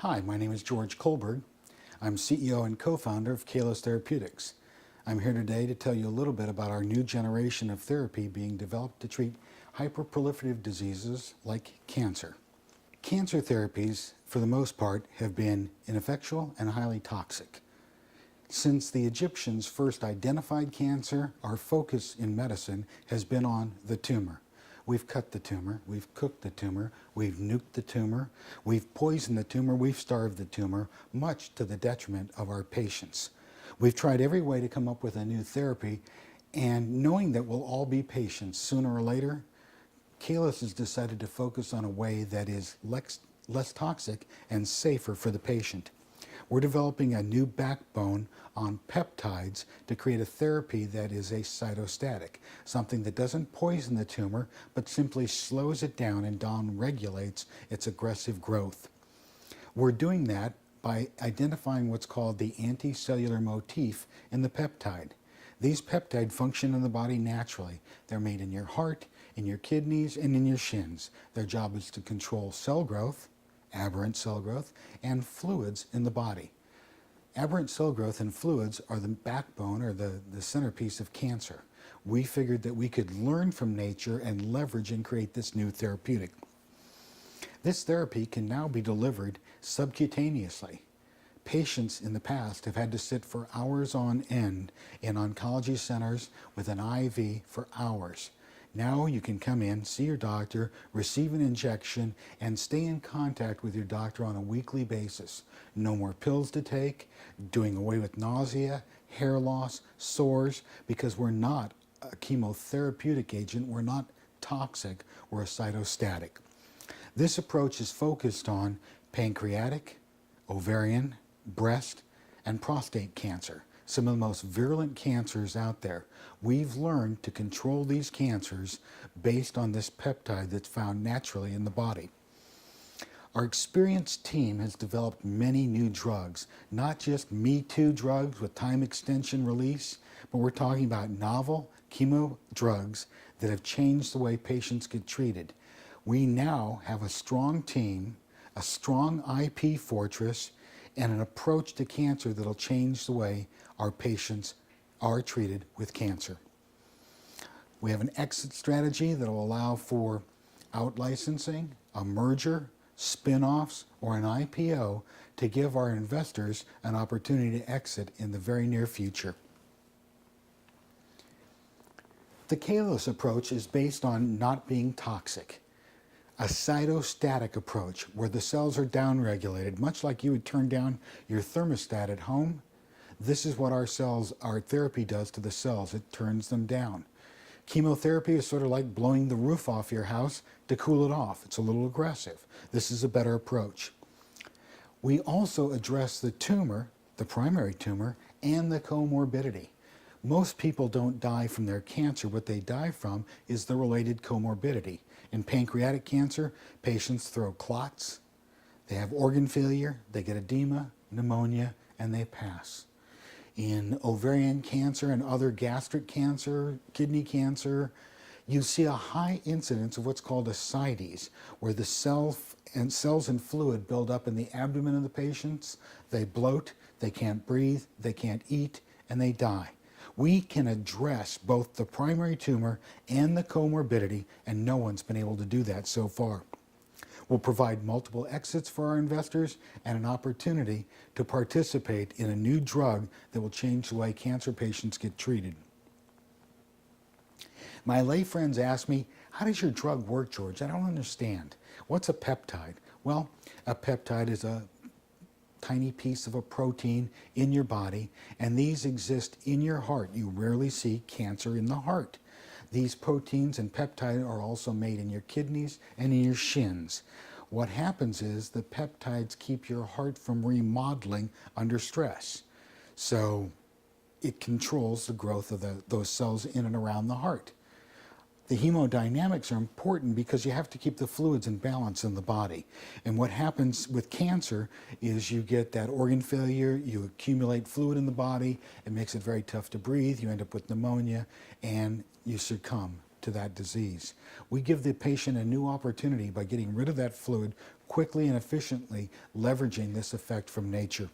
Hi, my name is George Colberg. I'm CEO and co-founder of Kalos Therapeutics. I'm here today to tell you a little bit about our new generation of therapy being developed to treat hyperproliferative diseases like cancer. Cancer therapies, for the most part, have been ineffectual and highly toxic. Since the Egyptians first identified cancer, our focus in medicine has been on the tumor. We've cut the tumor, we've cooked the tumor, we've nuked the tumor, we've poisoned the tumor, we've starved the tumor, much to the detriment of our patients. We've tried every way to come up with a new therapy, and knowing that we'll all be patients sooner or later, Kalos has decided to focus on a way that is less toxic and safer for the patient. We're developing a new backbone on peptides to create a therapy that is a cytostatic, something that doesn't poison the tumor, but simply slows it down and down-regulates its aggressive growth. We're doing that by identifying what's called the anticellular motif in the peptide. These peptides function in the body naturally. They're made in your heart, in your kidneys, and in your shins. Their job is to control cell growth, aberrant cell growth, and fluids in the body. Aberrant cell growth and fluids are the backbone or the centerpiece of cancer. We figured that we could learn from nature and leverage and create this new therapeutic. This therapy can now be delivered subcutaneously. Patients in the past have had to sit for hours on end in oncology centers with an IV for hours. Now you can come in, see your doctor, receive an injection, and stay in contact with your doctor on a weekly basis. No more pills to take, doing away with nausea, hair loss, sores, because we're not a chemotherapeutic agent, we're not toxic, we're a cytostatic. This approach is focused on pancreatic, ovarian, breast, and prostate cancer, some of the most virulent cancers out there. We've learned to control these cancers based on this peptide that's found naturally in the body. Our experienced team has developed many new drugs, not just me-too drugs with time extension release, but we're talking about novel chemo drugs that have changed the way patients get treated. We now have a strong team, a strong IP fortress, and an approach to cancer that'll change the way our patients are treated with cancer. We have an exit strategy that will allow for out-licensing, a merger, spin-offs, or an IPO to give our investors an opportunity to exit in the very near future. The Kalos approach is based on not being toxic. A cytostatic approach where the cells are downregulated, much like you would turn down your thermostat at home. This is what our therapy does to the cells. It turns them down. Chemotherapy is sort of like blowing the roof off your house to cool it off. It's a little aggressive. This is a better approach. We also address the tumor, the primary tumor, and the comorbidity. Most people don't die from their cancer. What they die from is the related comorbidity. In pancreatic cancer, patients throw clots, they have organ failure, they get edema, pneumonia, and they pass. In ovarian cancer and other gastric cancer, kidney cancer, you see a high incidence of what's called ascites, where the cells and fluid build up in the abdomen of the patients, they bloat, they can't breathe, they can't eat, and they die. We can address both the primary tumor and the comorbidity, and no one's been able to do that so far. We'll provide multiple exits for our investors and an opportunity to participate in a new drug that will change the way cancer patients get treated. My lay friends ask me, how does your drug work, George? I don't understand. What's a peptide? Well, a peptide is a tiny piece of a protein in your body, and these exist in your heart. You rarely see cancer in the heart. These proteins and peptides are also made in your kidneys and in your shins. What happens is the peptides keep your heart from remodeling under stress. So it controls the growth of those cells in and around the heart. The hemodynamics are important because you have to keep the fluids in balance in the body. And what happens with cancer is you get that organ failure, you accumulate fluid in the body, it makes it very tough to breathe, you end up with pneumonia, and you succumb to that disease. We give the patient a new opportunity by getting rid of that fluid quickly and efficiently, leveraging this effect from nature.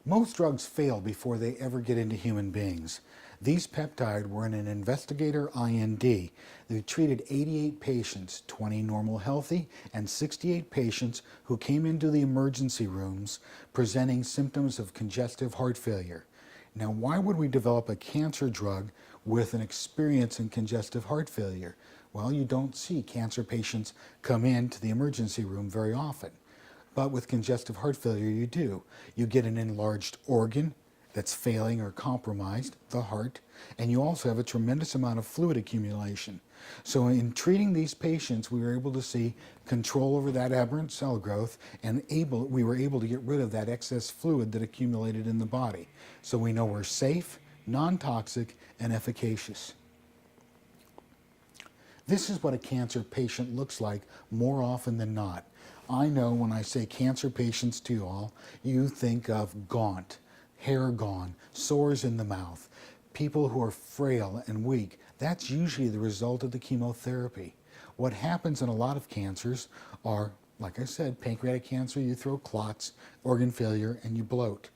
Most drugs fail before they ever get into human beings. These peptides were in an investigator IND. They treated 88 patients, 20 normal healthy, and 68 patients who came into the emergency rooms presenting symptoms of congestive heart failure. Now, why would we develop a cancer drug with an experience in congestive heart failure? Well, you don't see cancer patients come into the emergency room very often. But with congestive heart failure, you do. You get an enlarged organ that's failing or compromised, the heart, and you also have a tremendous amount of fluid accumulation. So in treating these patients, we were able to see control over that aberrant cell growth, and we were able to get rid of that excess fluid that accumulated in the body. So we know we're safe, non-toxic, and efficacious. This is what a cancer patient looks like more often than not. I know when I say cancer patients to you all, you think of gaunt, hair gone, sores in the mouth, people who are frail and weak. That's usually the result of the chemotherapy. What happens in a lot of cancers are, like I said, pancreatic cancer, you throw clots, organ failure, and you bloat.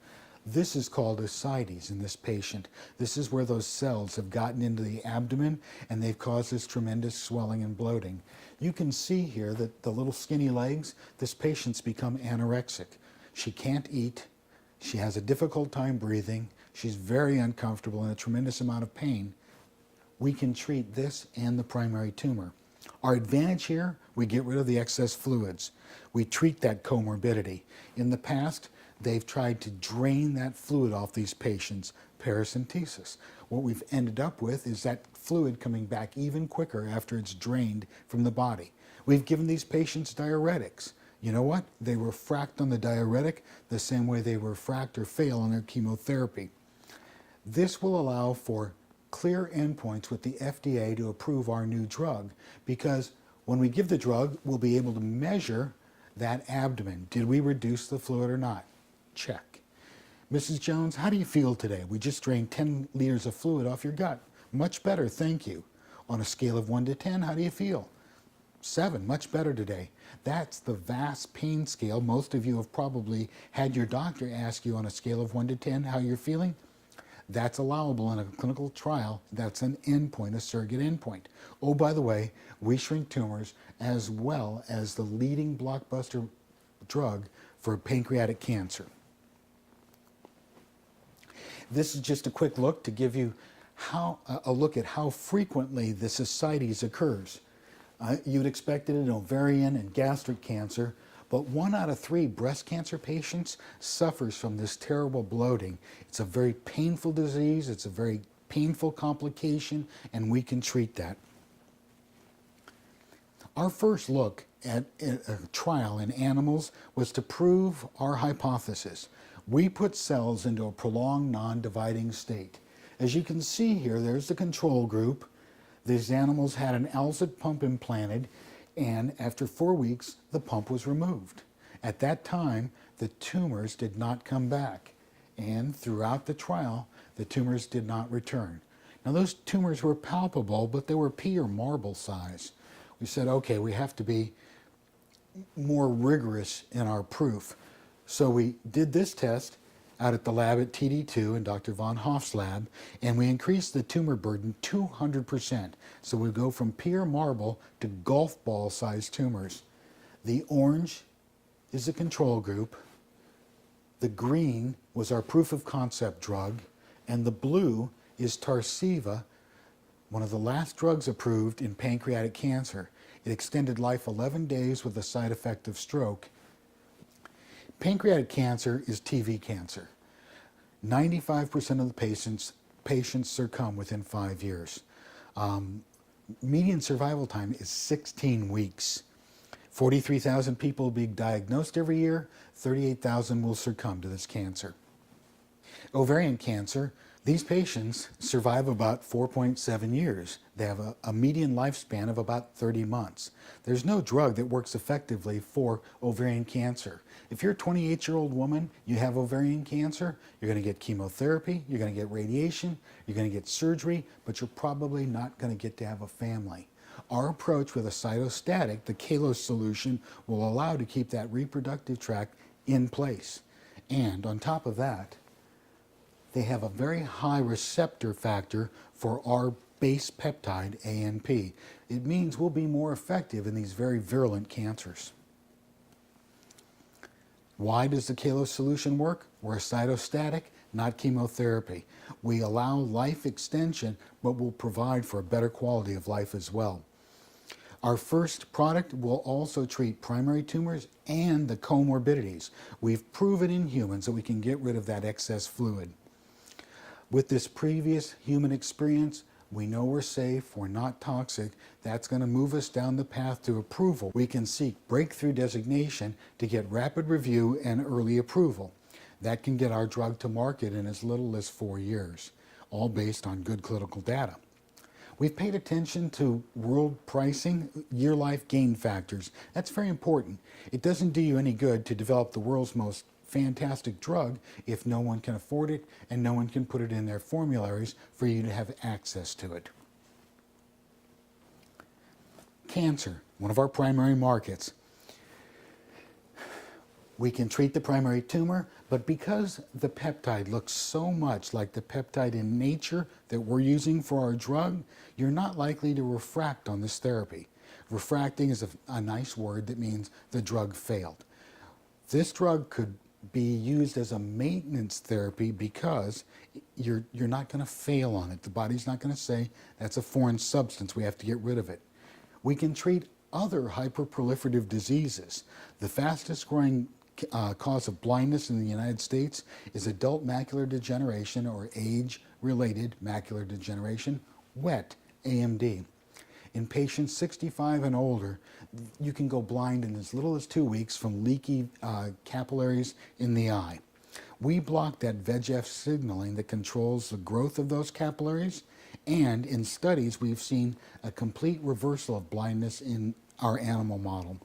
This is called ascites in this patient. This is where those cells have gotten into the abdomen and they've caused this tremendous swelling and bloating. You can see here that the little skinny legs, this patient's become anorexic. She can't eat. She has a difficult time breathing. She's very uncomfortable and a tremendous amount of pain. We can treat this and the primary tumor. Our advantage here, we get rid of the excess fluids. We treat that comorbidity. In the past, they've tried to drain that fluid off these patients, paracentesis. What we've ended up with is that fluid coming back even quicker after it's drained from the body. We've given these patients diuretics. You know what? They refract on the diuretic the same way they refract or fail on their chemotherapy. This will allow for clear endpoints with the FDA to approve our new drug, because when we give the drug, we'll be able to measure that abdomen. Did we reduce the fluid or not? Check. Mrs. Jones, how do you feel today? We just drained 10 liters of fluid off your gut. Much better, thank you. On a scale of 1 to 10, how do you feel? 7, much better today. That's the VAS pain scale. Most of you have probably had your doctor ask you on a scale of 1 to 10 how you're feeling. That's allowable in a clinical trial. That's an endpoint, a surrogate endpoint. Oh, by the way, we shrink tumors as well as the leading blockbuster drug for pancreatic cancer. This is just a quick look to give you a look at how frequently this ascites occurs. You'd expect it in ovarian and gastric cancer, but 1 out of 3 breast cancer patients suffers from this terrible bloating. It's a very painful disease, it's a very painful complication, and we can treat that. Our first look at a trial in animals was to prove our hypothesis. We put cells into a prolonged non-dividing state. As you can see here, there's the control group. These animals had an Alzit pump implanted, and after 4 weeks, the pump was removed. At that time, the tumors did not come back, and throughout the trial, the tumors did not return. Now, those tumors were palpable, but they were pea or marble size. We said, okay, we have to be more rigorous in our proof. So we did this test out at the lab at TD2 in Dr. Von Hoff's lab, and we increased the tumor burden 200%. So we go from pea or marble to golf ball sized tumors. The orange is the control group, the green was our proof of concept drug, and the blue is Tarceva, one of the last drugs approved in pancreatic cancer. It extended life 11 days with a side effect of stroke. Pancreatic cancer is TV cancer. 95% of the patients succumb within 5 years. Median survival time is 16 weeks. 43,000 people will be diagnosed every year. 38,000 will succumb to this cancer. Ovarian cancer, These patients survive about 4.7 years. They have a median lifespan of about 30 months. There's no drug that works effectively for ovarian cancer. If you're a 28-year-old woman, you have ovarian cancer, you're going to get chemotherapy, you're going to get radiation, you're going to get surgery, but you're probably not going to get to have a family. Our approach with a cytostatic, the Kalos solution, will allow to keep that reproductive tract in place. And on top of that, they have a very high receptor factor for our base peptide, ANP. It means we'll be more effective in these very virulent cancers. Why does the Kalos solution work? We're a cytostatic, not chemotherapy. We allow life extension, but will provide for a better quality of life as well. Our first product will also treat primary tumors and the comorbidities. We've proven in humans that we can get rid of that excess fluid. With this previous human experience, we know we're safe, we're not toxic. That's going to move us down the path to approval. We can seek breakthrough designation to get rapid review and early approval. That can get our drug to market in as little as 4 years, all based on good clinical data. We've paid attention to world pricing, year life gain factors. That's very important. It doesn't do you any good to develop the world's most fantastic drug if no one can afford it and no one can put it in their formularies for you to have access to it. Cancer, one of our primary markets. We can treat the primary tumor, but because the peptide looks so much like the peptide in nature that we're using for our drug, you're not likely to refract on this therapy. Refracting is a nice word that means the drug failed. This drug could be used as a maintenance therapy because you're not going to fail on it. The body's not going to say that's a foreign substance, we have to get rid of it. We can treat other hyperproliferative diseases. The fastest growing cause of blindness in the United States is adult macular degeneration or age-related macular degeneration, wet AMD. In patients 65 and older, you can go blind in as little as 2 weeks from leaky capillaries in the eye. We block that VEGF signaling that controls the growth of those capillaries, and in studies we've seen a complete reversal of blindness in our animal model.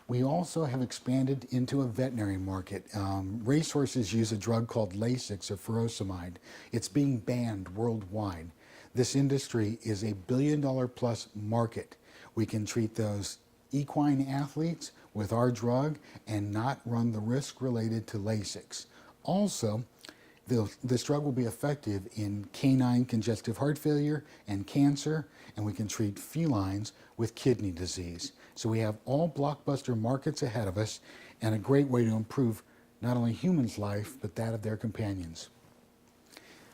We also have expanded into a veterinary market. Racehorses use a drug called Lasix or furosemide. It's being banned worldwide. This industry is a $1 billion+ market. We can treat those equine athletes with our drug and not run the risk related to Lasix. Also, this drug will be effective in canine congestive heart failure and cancer, and we can treat felines with kidney disease. So we have all blockbuster markets ahead of us and a great way to improve not only humans' life, but that of their companions.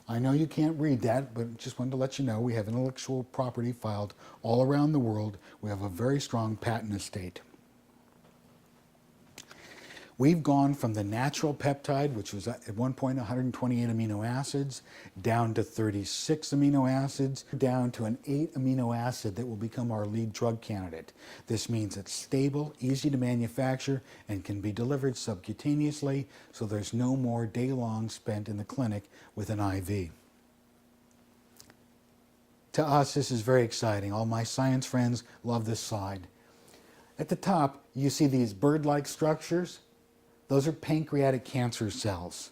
I know you can't read that, but just wanted to let you know we have intellectual property filed all around the world. We have a very strong patent estate. We've gone from the natural peptide, which was at one point 128 amino acids, down to 36 amino acids, down to an 8 amino acid that will become our lead drug candidate. This means it's stable, easy to manufacture, and can be delivered subcutaneously, so there's no more day long spent in the clinic with an IV. To us, this is very exciting. All my science friends love this slide. At the top, you see these bird-like structures. Those are pancreatic cancer cells.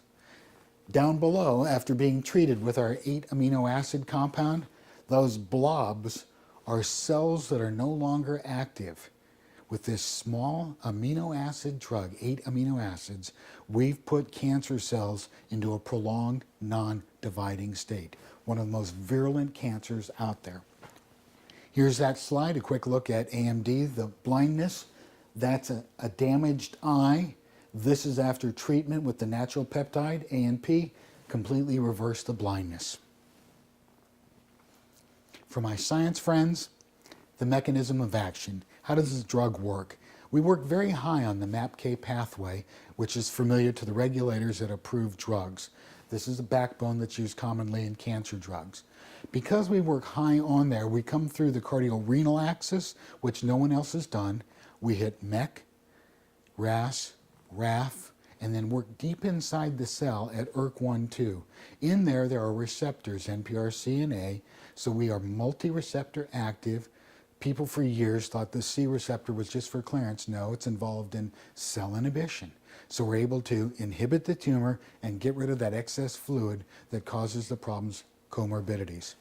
Down below, after being treated with our 8 amino acid compound, those blobs are cells that are no longer active. With this small amino acid drug, 8 amino acids, we've put cancer cells into a prolonged non-dividing state, one of the most virulent cancers out there. Here's that slide, a quick look at AMD, the blindness. That's a damaged eye. This is after treatment with the natural peptide, ANP, completely reversed the blindness. For my science friends, the mechanism of action. How does this drug work? We work very high on the MAPK pathway, which is familiar to the regulators that approve drugs. This is the backbone that's used commonly in cancer drugs. Because we work high on there, we come through the cardiorenal axis, which no one else has done. We hit MEK, RAS, RAF, and then work deep inside the cell at ERK1-2. In there are receptors, NPRC and A, so we are multi-receptor active. People for years thought the C receptor was just for clearance. No, it's involved in cell inhibition. So we're able to inhibit the tumor and get rid of that excess fluid that causes the problems, comorbidities.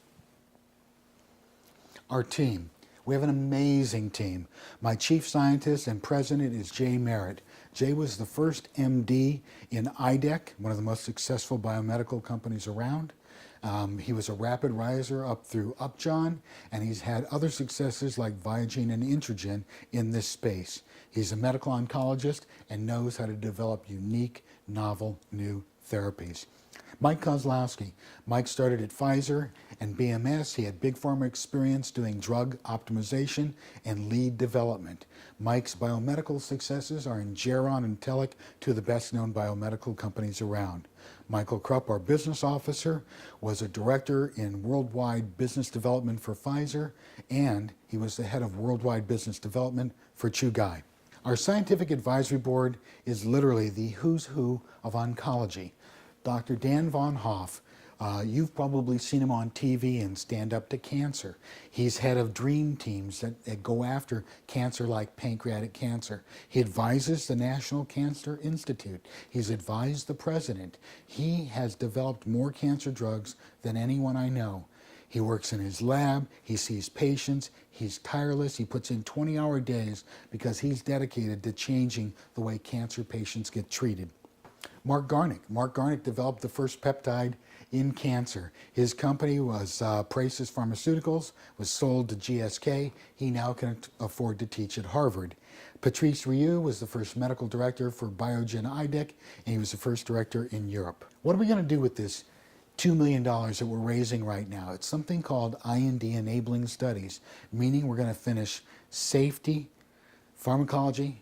Our team. We have an amazing team. My chief scientist and president is Jay Merritt. Jay was the first MD in IDEC, one of the most successful biomedical companies around. He was a rapid riser up through Upjohn, and he's had other successes like Viagen and Introgen in this space. He's a medical oncologist and knows how to develop unique, novel, new therapies. Mike Kozlowski. Mike started at Pfizer and BMS. He had big pharma experience doing drug optimization and lead development. Mike's biomedical successes are in Geron and Telec, two of the best known biomedical companies around. Michael Krupp, our business officer, was a director in worldwide business development for Pfizer, and he was the head of worldwide business development for Chugai. Our scientific advisory board is literally the who's who of oncology. Dr. Dan Von Hoff, you've probably seen him on TV in Stand Up to Cancer. He's head of dream teams that go after cancer like pancreatic cancer. He advises the National Cancer Institute. He's advised the president. He has developed more cancer drugs than anyone I know. He works in his lab, he sees patients, he's tireless, he puts in 20-hour days because he's dedicated to changing the way cancer patients get treated. Mark Garnick. Mark Garnick developed the first peptide in cancer. His company was Praxis Pharmaceuticals, was sold to GSK. He now can afford to teach at Harvard. Patrice Rieu was the first medical director for Biogen IDEC, and he was the first director in Europe. What are we going to do with this $2 million that we're raising right now? It's something called IND enabling studies, meaning we're going to finish safety, pharmacology,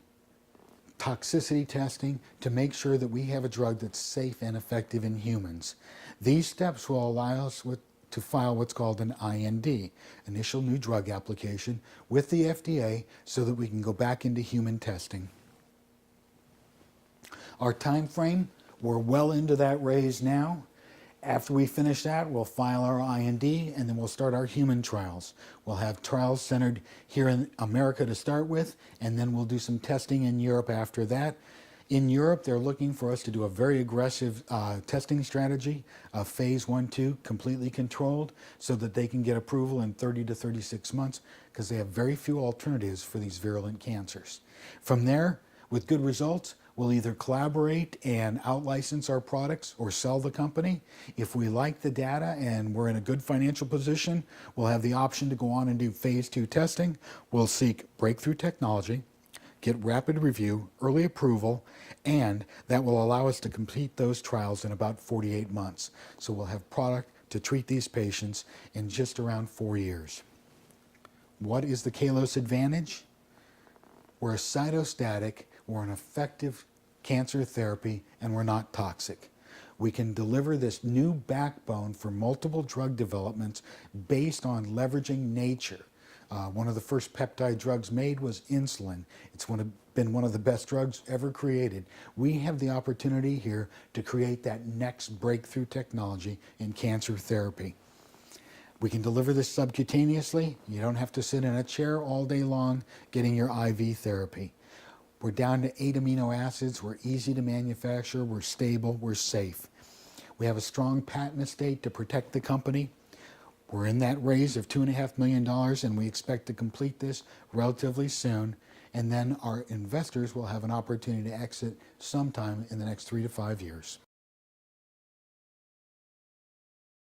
toxicity testing to make sure that we have a drug that's safe and effective in humans. These steps will allow us to file what's called an IND, Initial New Drug Application, with the FDA so that we can go back into human testing. Our time frame, we're well into that raise now. After we finish that, we'll file our IND, and then we'll start our human trials. We'll have trials centered here in America to start with, and then we'll do some testing in Europe after that. In Europe, they're looking for us to do a very aggressive testing strategy, phase 1-2, completely controlled, so that they can get approval in 30 to 36 months, because they have very few alternatives for these virulent cancers. From there, with good results, we'll either collaborate and out-license our products or sell the company. If we like the data and we're in a good financial position, we'll have the option to go on and do phase 2 testing. We'll seek breakthrough technology, get rapid review, early approval, and that will allow us to complete those trials in about 48 months. So we'll have product to treat these patients in just around 4 years. What is the Kalos advantage? We're a cytostatic, we're an effective cancer therapy, and we're not toxic. We can deliver this new backbone for multiple drug developments based on leveraging nature. One of the first peptide drugs made was insulin. It's been one of the best drugs ever created. We have the opportunity here to create that next breakthrough technology in cancer therapy. We can deliver this subcutaneously. You don't have to sit in a chair all day long getting your IV therapy. We're down to 8 amino acids. We're easy to manufacture. We're stable. We're safe. We have a strong patent estate to protect the company. We're in that raise of $2.5 million, and we expect to complete this relatively soon. And then our investors will have an opportunity to exit sometime in the next 3 to 5 years.